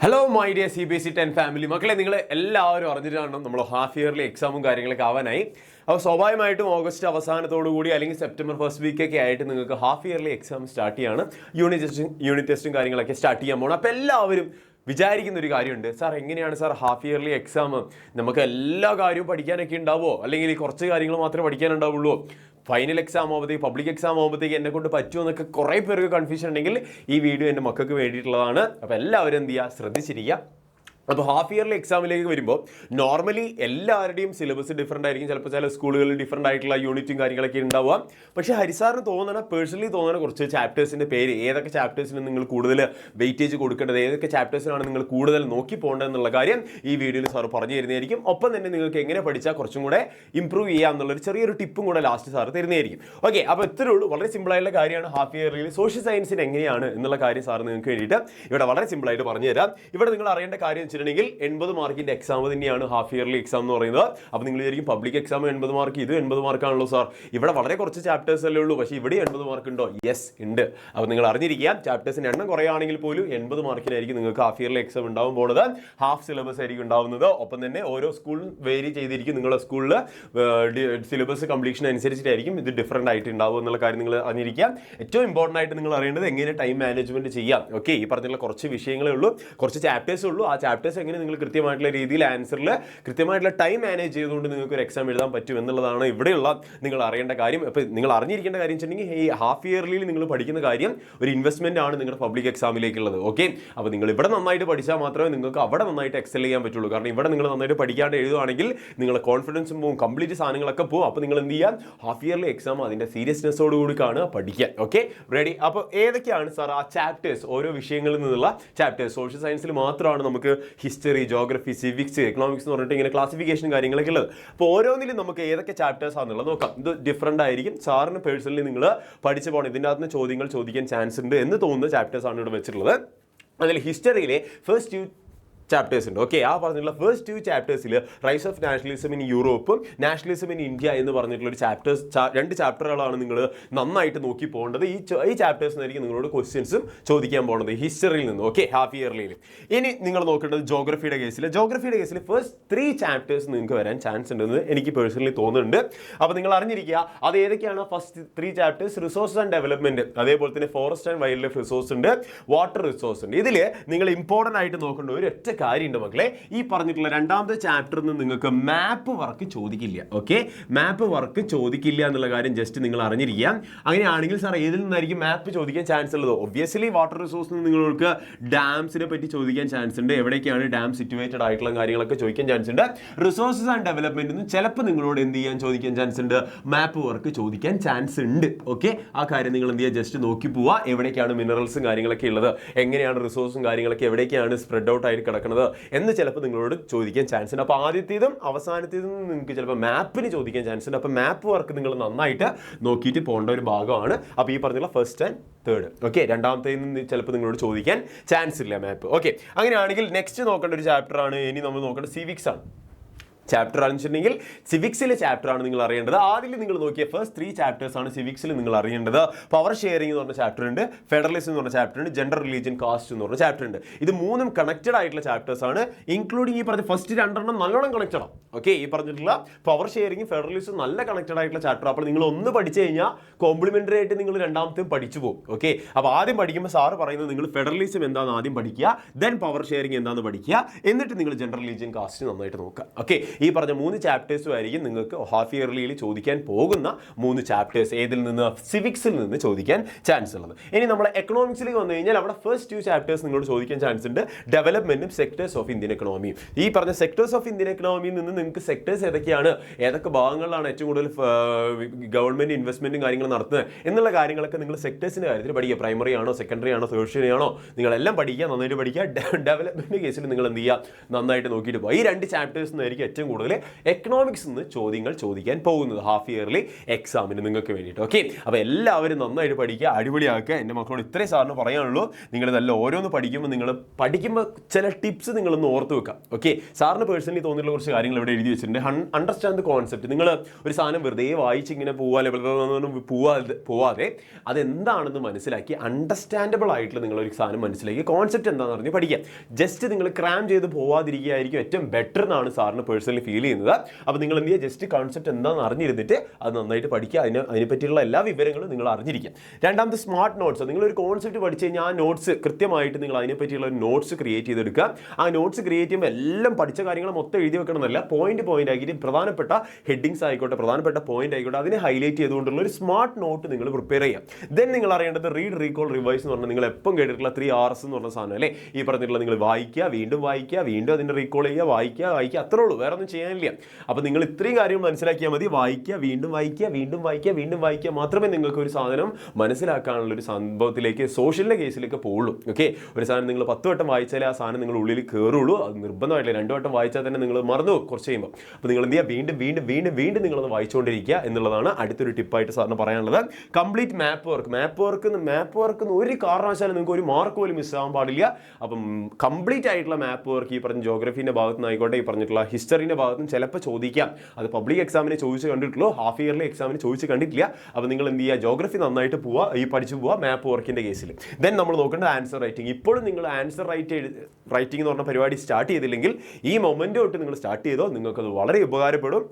Hello my dear CBSE 10 family മക്കളെ, നിങ്ങൾ എല്ലാവരും അറിഞ്ഞിട്ടാണ് നമ്മൾ ഹാഫ് ഇയർലി എക്സാമും കാര്യങ്ങളൊക്കെ ആവാനായി. അപ്പോൾ സ്വാഭാവികമായിട്ടും ഓഗസ്റ്റ് അവസാനത്തോടു കൂടി അല്ലെങ്കിൽ സെപ്റ്റംബർ ഫസ്റ്റ് വീക്കൊക്കെ ആയിട്ട് നിങ്ങൾക്ക് ഹാഫ് ഇയർലി എക്സാം സ്റ്റാർട്ട് ചെയ്യാണ്. യൂണിറ്റ് ടെസ്റ്റും കാര്യങ്ങളൊക്കെ സ്റ്റാർട്ട് ചെയ്യാൻ പോകണം. അപ്പോൾ എല്ലാവരും വിചാരിക്കുന്ന ഒരു കാര്യമുണ്ട്, സാർ എങ്ങനെയാണ് സാർ ഹാഫ് ഇയർലി എക്സാം, നമുക്ക് എല്ലാ കാര്യവും പഠിക്കാനൊക്കെ ഉണ്ടാവുമോ, അല്ലെങ്കിൽ കുറച്ച് കാര്യങ്ങൾ മാത്രമേ പഠിക്കാനുണ്ടാവുള്ളൂ, ഫൈനൽ എക്സാം ആകുമ്പോഴത്തേക്ക് പബ്ലിക് എക്സാം ആകുമ്പോഴത്തേക്ക് എന്നെ കൊണ്ട് പറ്റുമോ എന്നൊക്കെ കുറേ പേർക്ക് കൺഫ്യൂഷൻ ഉണ്ടെങ്കിൽ ഈ വീഡിയോ എൻ്റെ മക്കൾക്ക് വേണ്ടിയിട്ടുള്ളതാണ്. അപ്പോൾ എല്ലാവരും എന്ത് ചെയ്യുക, ശ്രദ്ധിച്ചിരിക്കുക. അപ്പോൾ ഹാഫ് ഇയർലി എക്സാമിലേക്ക് വരുമ്പോൾ നോർമലി എല്ലാവരുടെയും സിലബസ് ഡിഫറൻ്റ് ആയിരിക്കും. ചിലപ്പോൾ ചില സ്കൂളുകളിൽ ഡിഫറൻ്റ് ആയിട്ടുള്ള യൂണിറ്റും കാര്യങ്ങളൊക്കെ ഉണ്ടാവുക. പക്ഷേ ഹരിസാറിന് പേഴ്സണലി തോന്നുന്ന കുറച്ച് ചാപ്റ്റേഴ്സിൻ്റെ പേര്, ഏതൊക്കെ ചാപ്റ്റേഴ്സിന് നിങ്ങൾ കൂടുതൽ വെയിറ്റേജ് കൊടുക്കേണ്ടത്, ഏതൊക്കെ ചാപ്റ്റേഴ്സിനാണ് നിങ്ങൾ കൂടുതൽ നോക്കി പോകേണ്ടത് എന്നുള്ള കാര്യം ഈ വീഡിയോയിൽ സാർ പറഞ്ഞു തരുന്നതായിരിക്കും. ഒപ്പം തന്നെ നിങ്ങൾക്ക് എങ്ങനെ പഠിച്ചാൽ കുറച്ചും കൂടെ ഇമ്പ്രൂവ് ചെയ്യാം എന്നുള്ളൊരു ചെറിയൊരു ടിപ്പും കൂടെ ലാസ്റ്റ് സാർ തരുന്നതായിരിക്കും. ഓക്കെ, അപ്പോൾ ഇത്രയേ ഉള്ളൂ. വളരെ സിമ്പിളായിട്ടുള്ള കാര്യമാണ്. ഹാഫ് ഇയർലിയിൽ സോഷ്യൽ സയൻസിന് എങ്ങനെയാണ് എന്നുള്ള കാര്യം സാർ നിങ്ങൾക്ക് വേണ്ടിയിട്ട് ഇവിടെ വളരെ സിമ്പിളായിട്ട് പറഞ്ഞു തരാം. ഇവിടെ നിങ്ങൾ അറിയേണ്ട കാര്യം വെച്ചിട്ടുണ്ടെങ്കിൽ 80 മാർക്കിന്റെ എക്സാം തന്നെയാണ് ഹാഫ് ഇയർലി എക്സാം എന്ന് പറയുന്നത്. അപ്പോൾ നിങ്ങൾ വിചാരിക്കും പബ്ലിക് എക്സാം 80 മാർക്ക്, ഇത് 80 മാർക്കാണല്ലോ സാർ, ഇവിടെ വളരെ കുറച്ച് ചാപ്റ്റേഴ്സ് അല്ലേ ഉള്ളൂ, പക്ഷേ ഇവിടെ 80 മാർക്ക് ഉണ്ടോ? യെസ് ഉണ്ട്. അപ്പോൾ നിങ്ങൾ അറിഞ്ഞിരിക്കുക, ചാപ്റ്റേഴ്സിന് എണ്ണം കുറയാണെങ്കിൽ പോലും 80 മാർക്കിനായിരിക്കും നിങ്ങൾക്ക് ഹാഫ് ഇയർലി എക്സാം ഉണ്ടാവും പോകുന്നത്. ഹാഫ് സിലബസ് ആയിരിക്കും ഉണ്ടാവുന്നത്. ഒപ്പം തന്നെ ഓരോ സ്കൂളും വേരി ചെയ്തിരിക്കും. നിങ്ങളുടെ സ്കൂളിൽ സിലബസ് കംപ്ലീഷൻ അനുസരിച്ചിട്ടായിരിക്കും ഇത് ഡിഫറൻ്റ് ആയിട്ട് ഉണ്ടാവും എന്നുള്ള കാര്യം നിങ്ങൾ അറിഞ്ഞിരിക്കുക. ഏറ്റവും ഇമ്പോർട്ടൻ്റ് ആയിട്ട് നിങ്ങൾ അറിയേണ്ടത് എങ്ങനെ ടൈം മാനേജ്മെന്റ് ചെയ്യാം. ഓക്കെ, ഈ പറഞ്ഞുള്ള കുറച്ച് വിഷയങ്ങളേ ഉള്ളൂ, കുറച്ച് ചാപ്റ്റേഴ്സേ ഉള്ളൂ. ആ ചാപ്റ്റേഴ്സ് എങ്ങനെ നിങ്ങൾ കൃത്യമായിട്ടുള്ള രീതിയിൽ ആൻസറിൽ കൃത്യമായിട്ടുള്ള ടൈം മാനേജ് ചെയ്തുകൊണ്ട് നിങ്ങൾക്ക് ഒരു എക്സാം എഴുതാൻ പറ്റും എന്നുള്ളതാണ് ഇവിടെയുള്ള നിങ്ങൾ അറിയേണ്ട കാര്യം. അപ്പോൾ നിങ്ങൾ അറിഞ്ഞിരിക്കേണ്ട കാര്യം വെച്ചിട്ടുണ്ടെങ്കിൽ ഈ ഹാഫ് ഇയർലിയിൽ നിങ്ങൾ പഠിക്കുന്ന കാര്യം ഒരു ഇൻവെസ്റ്റ്മെന്റ് ആണ് നിങ്ങളുടെ പബ്ലിക് എക്സാമിലേക്കുള്ളത്. ഓക്കെ, അപ്പോൾ നിങ്ങൾ ഇവിടെ നന്നായിട്ട് പഠിച്ചാൽ മാത്രമേ നിങ്ങൾക്ക് അവിടെ നന്നായിട്ട് എക്സൽ ചെയ്യാൻ പറ്റുള്ളൂ. കാരണം ഇവിടെ നിങ്ങൾ നന്നായിട്ട് പഠിക്കാണ്ട് എഴുതുകയാണെങ്കിൽ നിങ്ങളുടെ കോൺഫിഡൻസും പോകും, കംപ്ലീറ്റ് സാധനങ്ങളൊക്കെ പോകും. അപ്പോൾ നിങ്ങൾ എന്ത് ചെയ്യാം, ഹാഫ് ഇയർലി എക്സാം അതിൻ്റെ സീരിയസ്നെസ്സോട് കൂടി കാണുക, പഠിക്കാൻ. Okay, ready? അപ്പോൾ ഏതൊക്കെയാണ് സാർ ആ ചാപ്റ്റേഴ്സ്, ഓരോ വിഷയങ്ങളിൽ നിന്നുള്ള ചാപ്റ്റേഴ്സ്? സോഷ്യൽ സയൻസിൽ മാത്രമാണ് നമുക്ക് ഹിസ്റ്ററി, ജോഗ്രഫി, സിവിക്സ്, എക്കണോമിക്സ് എന്ന് പറഞ്ഞിട്ട് ഇങ്ങനെ ക്ലാസിഫിക്കേഷൻ കാര്യങ്ങളൊക്കെ ഉള്ളത്. അപ്പോൾ ഓരോന്നിലും നമുക്ക് ഏതൊക്കെ ചാപ്റ്റേഴ്സ് ആണെന്നുള്ളത് നോക്കാം. ഇത് ഡിഫറൻ്റ് ആയിരിക്കും. സാറിന് പേഴ്സണലി നിങ്ങൾ പഠിച്ചു പോകണം, ഇതിൻ്റെ അകത്ത് ചോദ്യങ്ങൾ ചോദിക്കാൻ ചാൻസ് ഉണ്ട് എന്ന് തോന്നുന്ന ചാപ്റ്റേഴ്സ് ആണ് ഇവിടെ വെച്ചിട്ടുള്ളത്. അതിൽ ഹിസ്റ്ററിയിലെ ഫസ്റ്റ് ചാപ്റ്റേഴ്സ് ഉണ്ട്. ഓക്കെ, ആ പറഞ്ഞിട്ടുള്ള ഫസ്റ്റ് 2 ചാപ്റ്റേഴ്സിൽ റൈസ് ഓഫ് നാഷണലിസം ഇൻ യൂറോപ്പും നാഷണലിസം ഇൻ ഇന്ത്യ എന്ന് പറഞ്ഞിട്ടുള്ള ഒരു രണ്ട് ചാപ്റ്ററുകളാണ് നിങ്ങൾ നന്നായിട്ട് നോക്കി പോകേണ്ടത്. ഈ ചാപ്റ്റേഴ്സിനായിരിക്കും നിങ്ങളോട് ക്വസ്റ്റ്യൻസും ചോദിക്കാൻ പോകുന്നത് ഹിസ്റ്ററിയിൽ നിന്ന്. ഓക്കെ, ഹാഫ് ഇയർലിയിൽ. ഇനി നിങ്ങൾ നോക്കേണ്ടത് ജോഗ്രഫിയുടെ കേസിൽ ഫസ്റ്റ് 3 ചാപ്റ്റേഴ്സ് നിങ്ങൾക്ക് വരാൻ ചാൻസ് ഉണ്ടെന്ന് എനിക്ക് പേഴ്സണലി തോന്നുന്നുണ്ട്. അപ്പോൾ നിങ്ങൾ അറിഞ്ഞിരിക്കുക അത് ഏതൊക്കെയാണ്. First 3 chapters resource and development, അതേപോലെ തന്നെ forest and wild life resource ഉണ്ട്, വാട്ടർ റിസോഴ്സ് ഉണ്ട്. ഇതിൽ നിങ്ങൾ ഇമ്പോർട്ടൻ്റ് ആയിട്ട് നോക്കേണ്ട ഒരു ഒറ്റ കാര്യമുണ്ട് മക്കളെ, ഈ പറഞ്ഞിട്ടുള്ള രണ്ടാമത്തെ ചാപ്റ്ററിൽ നിന്ന് നിങ്ങൾക്ക് മാപ്പ് വർക്ക് ചോദിക്കില്ല. ഓക്കെ, മാപ്പ് വർക്ക് ചോദിക്കില്ല എന്നുള്ള കാര്യം ജസ്റ്റ് നിങ്ങൾ അറിഞ്ഞിരിക്കുക. അങ്ങനെയാണെങ്കിൽ സാർ ഏതിൽ നിന്നായിരിക്കും മാപ്പ് ചോദിക്കാൻ ചാൻസ് ഉള്ളത്? ഒബ്വിയസ്ലി വാട്ടർ റിസോഴ്സിൽ നിന്ന് നിങ്ങൾക്ക് ഡാംസിനെ പറ്റി ചോദിക്കാൻ ചാൻസ് ഉണ്ട്, എവിടേക്കാണ് ഡാം സിറ്റുവേറ്റഡ് ആയിട്ടുള്ള കാര്യങ്ങളൊക്കെ ചോദിക്കാൻ ചാൻസ് ഉണ്ട്. റിസോഴ്സസ് ആൻഡ് ഡെവലപ്മെന്റ് നിന്ന് ചിലപ്പോൾ നിങ്ങളോട് എന്ത് ചെയ്യാൻ ചോദിക്കാൻ ചാൻസ് ഉണ്ട്, മാപ്പ് വർക്ക് ചോദിക്കാൻ ചാൻസ് ഉണ്ട്. ഓക്കെ, ആ കാര്യം നിങ്ങൾ എന്ത് ചെയ്യുക, ജസ്റ്റ് നോക്കി പോവുക, എവിടേക്കാണ് മിനറൽസും കാര്യങ്ങളൊക്കെ ഉള്ളത്, എങ്ങനെയാണ് റിസോഴ്സും കാര്യങ്ങളൊക്കെ എവിടേക്കാണ് സ്പ്രെഡ് ഔട്ട് ആയിട്ട് കിടക്കുന്നത് എന്ന് ചിലപ്പോൾ നിങ്ങളോട് ചോദിക്കാൻ ചാൻസ് ഉണ്ട്. അപ്പോൾ ആദ്യത്തേതും അവസാനത്തേതും നിങ്ങൾക്ക് ചിലപ്പോൾ മാപ്പിന് ചോദിക്കാൻ ചാൻസ് ഉണ്ട്. അപ്പോൾ മാപ്പ് വർക്ക് നിങ്ങൾ നന്നായിട്ട് നോക്കിയിട്ട് പോകേണ്ട ഒരു ഭാഗമാണ്. അപ്പോൾ ഈ പറഞ്ഞുള്ള ഫസ്റ്റ് ആൻഡ് തേർഡ്. ഓക്കെ, രണ്ടാമത്തേന്ന് ചിലപ്പോൾ നിങ്ങളോട് ചോദിക്കാൻ ചാൻസ് ഇല്ല മാപ്പ്. ഓക്കെ, അങ്ങനെയാണെങ്കിൽ നെക്സ്റ്റ് നോക്കേണ്ട ഒരു ചാപ്റ്ററാണ്, ഇനി നമ്മൾ നോക്കേണ്ടത് സിവിക്സ് ആണ്. ചാപ്റ്റർ അറിഞ്ഞിട്ടുണ്ടെങ്കിൽ സിവിക്സിലെ ചാപ്റ്ററാണ് നിങ്ങൾ അറിയേണ്ടത്. ആദ്യം നിങ്ങൾ നോക്കിയ ഫസ്റ്റ് 3 ചാപ്റ്റേഴ്സ് ആണ് സിവിക്സിൽ നിങ്ങൾ അറിയേണ്ടത്. പവർ ഷെയറിംഗ് എന്ന് പറഞ്ഞ ചാപ്റ്റർ ഉണ്ട്, ഫെഡറലിസം എന്ന് പറഞ്ഞ ചാപ്റ്റർ ഉണ്ട്, ജെൻഡർ, റിലീജിയൻ, കാസ്റ്റ് എന്ന് പറഞ്ഞ ചാപ്റ്റർ ഉണ്ട്. ഇത് 3ഉം കണക്റ്റഡ് ആയിട്ടുള്ള ചാപ്റ്റേഴ്സ് ആണ്, ഇൻക്ലൂഡിങ് ഈ പറഞ്ഞ ഫസ്റ്റ് 2 നല്ലോണം കണക്റ്റഡ് ആണ്. ഓക്കെ, ഈ പറഞ്ഞിട്ടുള്ള പവർ ഷെയറിംഗ്, ഫെഡറലിസം നല്ല കണക്റ്റഡ് ആയിട്ടുള്ള ചാപ്റ്റർ. അപ്പോൾ നിങ്ങൾ ഒന്ന് പഠിച്ചു കഴിഞ്ഞാൽ കോംപ്ലിമെന്ററി ആയിട്ട് നിങ്ങൾ രണ്ടാമത്തെയും പഠിച്ചു പോകും. ഓക്കെ, അപ്പോൾ ആദ്യം പഠിക്കുമ്പോൾ സാറ് പറയുന്നത് നിങ്ങൾ ഫെഡറലിസം എന്താണെന്ന് ആദ്യം പഠിക്കുക, ദെൻ പവർ ഷെയറിംഗ് എന്താണെന്ന് പഠിക്കുക, എന്നിട്ട് നിങ്ങൾ ജെൻഡർ, റിലീജിയൻ, കാസ്റ്റ് നന്നായിട്ട് നോക്കുക. ഓക്കെ, ഈ പറഞ്ഞ 3 ചാപ്റ്റേഴ്സും ആയിരിക്കും നിങ്ങൾക്ക് ഹാഫ് ഇയർലിയിൽ ചോദിക്കാൻ പോകുന്ന 3 ചാപ്റ്റേഴ്സ്. ഏതിൽ നിന്ന്? സിവിക്സിൽ നിന്ന് ചോദിക്കാൻ ചാൻസ് ഉള്ളത്. ഇനി നമ്മൾ എക്കണോമിക്സിലേക്ക് വന്നു കഴിഞ്ഞാൽ അവിടെ ഫസ്റ്റ് 2 ചാപ്റ്റേഴ്സ് നിങ്ങളോട് ചോദിക്കാൻ ചാൻസ് ഉണ്ട്, ഡെവലപ്മെന്റും സെക്ടേഴ്സ് ഓഫ് ഇന്ത്യൻ എക്കണോമിയും. ഈ പറഞ്ഞ സെക്ടേഴ്സ് ഓഫ് ഇന്ത്യൻ എക്കണോമിയിൽ നിന്ന് നിങ്ങൾക്ക് സെക്ടേഴ്സ് ഏതൊക്കെയാണ്, ഏതൊക്കെ ഭാഗങ്ങളിലാണ് ഏറ്റവും കൂടുതൽ ഗവൺമെന്റ് ഇൻവെസ്റ്റ്മെന്റും കാര്യങ്ങളും നടത്തുന്നത് എന്നുള്ള കാര്യങ്ങളൊക്കെ നിങ്ങൾ സെക്ടേഴ്സിന്റെ കാര്യത്തിൽ പഠിക്കുക. പ്രൈമറി ആണോ, സെക്കൻഡറി ആണോ, തെർഷ്യറി ആണോ, നിങ്ങളെല്ലാം പഠിക്കുക, നന്നായിട്ട് പഠിക്കുക. ഡെവലപ്മെന്റ് കേസിൽ നിങ്ങൾ എന്ത് ചെയ്യുക, നന്നായിട്ട് നോക്കിയിട്ട് പോകുക. ഈ 2 ചാപ്റ്റേഴ്സ് ആയിരിക്കും ഏറ്റവും ഏറ്റവും കൂടുതൽ എക്കണോമിക്സ് നിന്ന് ചോദ്യങ്ങൾ ചോദിക്കാൻ പോകുന്നത് ഹാഫ് ഇയർലി എക്സാമിന് നിങ്ങൾക്ക് വേണ്ടിയിട്ട്. ഓക്കെ, അപ്പോൾ എല്ലാവരും നന്നായിട്ട് പഠിക്കുക, അടിപൊളിയാക്കുക. എൻ്റെ മക്കളോട് ഇത്രയും സാറിന് പറയാനുള്ളൂ. നിങ്ങൾ നല്ല ഓരോന്ന് പഠിക്കുമ്പോൾ ചില ടിപ്സ് നിങ്ങളൊന്ന് ഓർത്ത് വെക്കാം. ഓക്കെ, സാറിന് പേഴ്സണലി തോന്നിയിട്ടുള്ള കുറച്ച് കാര്യങ്ങൾ ഇവിടെ എഴുതി വെച്ചിട്ടുണ്ട്. Understand the concept. നിങ്ങൾ ഒരു സാധനം വെറുതെ വായിച്ച് ഇങ്ങനെ പോവാതെ അതെന്താണെന്ന് മനസ്സിലാക്കി അണ്ടർസ്റ്റാൻഡബിൾ ആയിട്ടുള്ള നിങ്ങളൊരു സാധനം മനസ്സിലാക്കി കോൺസെപ്റ്റ് എന്താണെന്ന് പറഞ്ഞ് പഠിക്കുക. ജസ്റ്റ് നിങ്ങൾ ക്രാം ചെയ്ത് പോവാതിരിക്കുകയായിരിക്കും ഏറ്റവും ബെറ്റർ എന്നാണ് സാറിന് പേഴ്സണലി ഫീൽ ചെയ്യുന്നത്. അപ്പോൾ നിങ്ങൾ എന്ത് ചെയ്യുക, ജസ്റ്റ് കോൺസെപ്റ്റ് എന്താണെന്ന് അറിഞ്ഞിരുന്നിട്ട് അത് നന്നായിട്ട് പഠിക്കുക. അതിനെപ്പറ്റിയുള്ള എല്ലാ വിവരങ്ങളും നിങ്ങൾ അറിഞ്ഞിരിക്കുക. രണ്ടാമത്തെ സ്മാർട്ട് നോട്ട്സ്. നിങ്ങളൊരു കോൺസെപ്റ്റ് പഠിച്ചു കഴിഞ്ഞാൽ ആ നോട്ട്സ് കൃത്യമായിട്ട് നിങ്ങൾ അതിനെപ്പറ്റിയുള്ള ഒരു നോട്ട്സ് ക്രിയേറ്റ് ചെയ്തെടുക്കുക. ആ നോട്ട്സ് ക്രിയേറ്റ് ചെയ്യുമ്പോൾ എല്ലാം പഠിച്ച കാര്യങ്ങൾ മൊത്തം എഴുതി വെക്കണമെന്നല്ല, പോയിന്റ് ആക്കിയിട്ട് പ്രധാനപ്പെട്ട ഹെഡിങ്സ് ആയിക്കോട്ടെ, പ്രധാനപ്പെട്ട പോയിന്റ് ആയിക്കോട്ടെ, അതിനെ ഹൈലൈറ്റ് ചെയ്തുകൊണ്ടുള്ള ഒരു സ്മാർട്ട് നോട്ട് നിങ്ങൾ പ്രിപ്പയർ ചെയ്യാം. ദെൻ നിങ്ങൾ അറിയേണ്ടത് റീഡ്, റീകോൾ, റിവൈസ് എന്ന് പറഞ്ഞാൽ നിങ്ങൾ എപ്പം കേട്ടിട്ടുള്ള 3 Rs എന്ന് പറഞ്ഞ സാധനം അല്ലേ, ഈ പറഞ്ഞിട്ടുള്ള നിങ്ങൾ വായിക്കുക, വീണ്ടും അതിൻ്റെ റീകോൾ ചെയ്യുക, വായിക്കുക, അത്രേ ഉള്ളൂ, വേറെ ഒന്നും ചെയ്യാനില്ല. അപ്പോൾ നിങ്ങൾ ഇത്രയും കാര്യങ്ങൾ മനസ്സിലാക്കിയാൽ മതി. വായിക്കുക, വീണ്ടും വായിക്കുക, മാത്രമേ നിങ്ങൾക്ക് ഒരു സാധനം മനസ്സിലാക്കാനുള്ള ഒരു സംഭവത്തിലേക്ക്, സോഷ്യലിൻ്റെ കേസിലേക്ക് പോകുള്ളൂ. ഓക്കെ, ഒരു സാധനം നിങ്ങൾ 10 വട്ടം വായിച്ചാലേ ആ സാധനം നിങ്ങൾ ഉള്ളിൽ കയറുള്ളൂ. അത് നിർബന്ധമായിട്ടില്ല. 2 വട്ടം വായിച്ചാൽ തന്നെ നിങ്ങൾ മറന്നു കുറച്ച് കഴിയുമ്പോൾ. അപ്പോൾ നിങ്ങൾ എന്ത് ചെയ്യുക, വീണ്ടും നിങ്ങളത് വായിച്ചുകൊണ്ടിരിക്കുക എന്നുള്ളതാണ് അടുത്തൊരു ടിപ്പായിട്ട് സാറിന് പറയാനുള്ളത്. കംപ്ലീറ്റ് മാപ്പ് വർക്ക് ഒരു കാരണവശാലും നിങ്ങൾക്ക് ഒരു മാർക്ക് പോലും മിസ്സാകാൻ പാടില്ല. അപ്പം കംപ്ലീറ്റ് ആയിട്ടുള്ള മാപ്പ് വർക്ക് ഈ പറഞ്ഞ ജോഗ്രഫീൻ്റെ ഭാഗത്തു നിന്നായിക്കോട്ടെ, ഈ പറഞ്ഞിട്ടുള്ള ഹിസ്റ്ററിൻ്റെ ഭാഗത്തും ചിലപ്പോൾ ചോദിക്കാം. അത് പബ്ലിക് എക്സാമിന് ചോദിച്ച് കണ്ടിട്ടുള്ളൂ, ഹാഫ് ഇയർലി എക്സാമിന് ചോദിച്ച് കണ്ടിട്ടില്ല. അപ്പോൾ നിങ്ങൾ എന്ത് ചെയ്യുക, ജോഗ്രഫി നന്നായിട്ട് പഠിച്ചു പോവുക മാപ്പ് വർക്കിൻ്റെ കേസിൽ. ദെൻ നമ്മൾ നോക്കേണ്ടത് ആൻസർ റൈറ്റിംഗ്. ഇപ്പോഴും നിങ്ങൾ ആൻസർ റൈറ്റിംഗ് എന്ന് പറഞ്ഞ പരിപാടി സ്റ്റാർട്ട് ചെയ്തില്ലെങ്കിൽ ഈ മൊമെൻ്റ് തൊട്ട് നിങ്ങൾ സ്റ്റാർട്ട് ചെയ്തോ, നിങ്ങൾക്കത് വളരെ ഉപകാരപ്പെടും.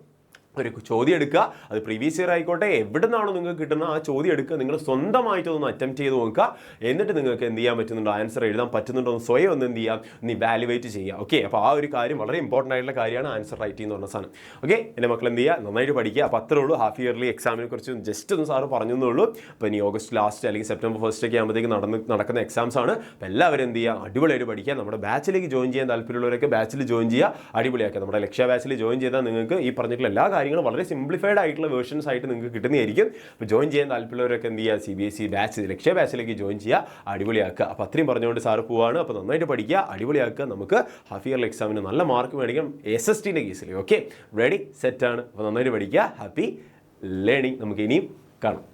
ഒരു ചോദ്യം എടുക്കുക, അത് പ്രീവിയസ് ഇയർ ആയിക്കോട്ടെ, എവിടെ നിന്നാണോ നിങ്ങൾക്ക് കിട്ടുന്ന ആ ചോദ്യം എടുക്കുക, നിങ്ങൾ സ്വന്തമായിട്ടൊന്ന് അറ്റംപ്റ്റ് ചെയ്ത് നോക്കുക. എന്നിട്ട് നിങ്ങൾക്ക് എന്ത് ചെയ്യാൻ പറ്റുന്നുണ്ടോ, ആൻസർ എഴുതാൻ പറ്റുന്നുണ്ടോ എന്ന് സ്വയം ഒന്ന് എന്ത് ചെയ്യാം, ഒന്ന് ഇവാലുവേറ്റ് ചെയ്യുക. ഓക്കെ, അപ്പോൾ ആ ഒരു കാര്യം വളരെ ഇമ്പോർട്ടൻ്റ് ആയിട്ടുള്ള കാര്യമാണ് ആൻസർ റൈറ്റിംഗ് എന്ന് പറഞ്ഞ സാധനം. ഓക്കെ, എൻ്റെ മക്കൾ എന്ത് ചെയ്യുക, നന്നായിട്ട് പഠിക്കുക. അപ്പോൾ അത്രേ ഉള്ളൂ. ഹാഫ് ഇയർലി എക്സാമിനെ കുറിച്ച് ജസ്റ്റ് ഒന്ന് സാറ് പറഞ്ഞതേ. അപ്പോൾ ഇനി ഓഗസ്റ്റ് ലാസ്റ്റ് അല്ലെങ്കിൽ സെപ്റ്റംബർ 1 ഒക്കെ ആകുമ്പോഴത്തേക്ക് നടക്കുന്ന എക്സാംസ് ആണ്. അപ്പോൾ എല്ലാവരും എന്ത് ചെയ്യുക, അടിപൊളിയായിട്ട് പഠിക്കുക. നമ്മുടെ ബാച്ചിലേക്ക് ജോയിൻ ചെയ്യാൻ താല്പര്യമുള്ളവരൊക്കെ ബാച്ചിൽ ജോയിൻ ചെയ്യുക, അടിപൊളിയാക്കുക. നമ്മുടെ ലക്ഷ്യ ബാച്ചിൽ ജോയിൻ ചെയ്താൽ നിങ്ങൾക്ക് ഈ പറഞ്ഞിട്ടുള്ള എല്ലാ കാര്യങ്ങളും വളരെ സിംപ്ലിഫൈഡ് ആയിട്ടുള്ള വേർഷൻസ് ആയിട്ട് നിങ്ങൾക്ക് കിട്ടുന്നതായിരിക്കും. അപ്പോൾ ജോയിൻ ചെയ്യാൻ താല്പര്യമുള്ളവരൊക്കെ എന്ത് ചെയ്യുക, CBSE ബാച്ച്, ലക്ഷ്യ ബാച്ചിലേക്ക് ജോയിൻ ചെയ്യുക, അടിപൊളിയാക്കുക. അപ്പോൾ അത്രയും പറഞ്ഞുകൊണ്ട് സാറ് പോവാണ്. അപ്പോൾ നന്നായിട്ട് പഠിക്കുക, അടിപൊളിയാക്കുക. നമുക്ക് ഹാഫ് ഇയർലി എക്സാമിന് നല്ല മാർക്ക് മേടിക്കണം SSTൻ്റെ കേസിൽ. ഓക്കെ, റെഡി, സെറ്റാണ്. അപ്പോൾ നന്നായിട്ട് പഠിക്കുക. Happy learning. നമുക്ക് ഇനിയും കാണാം.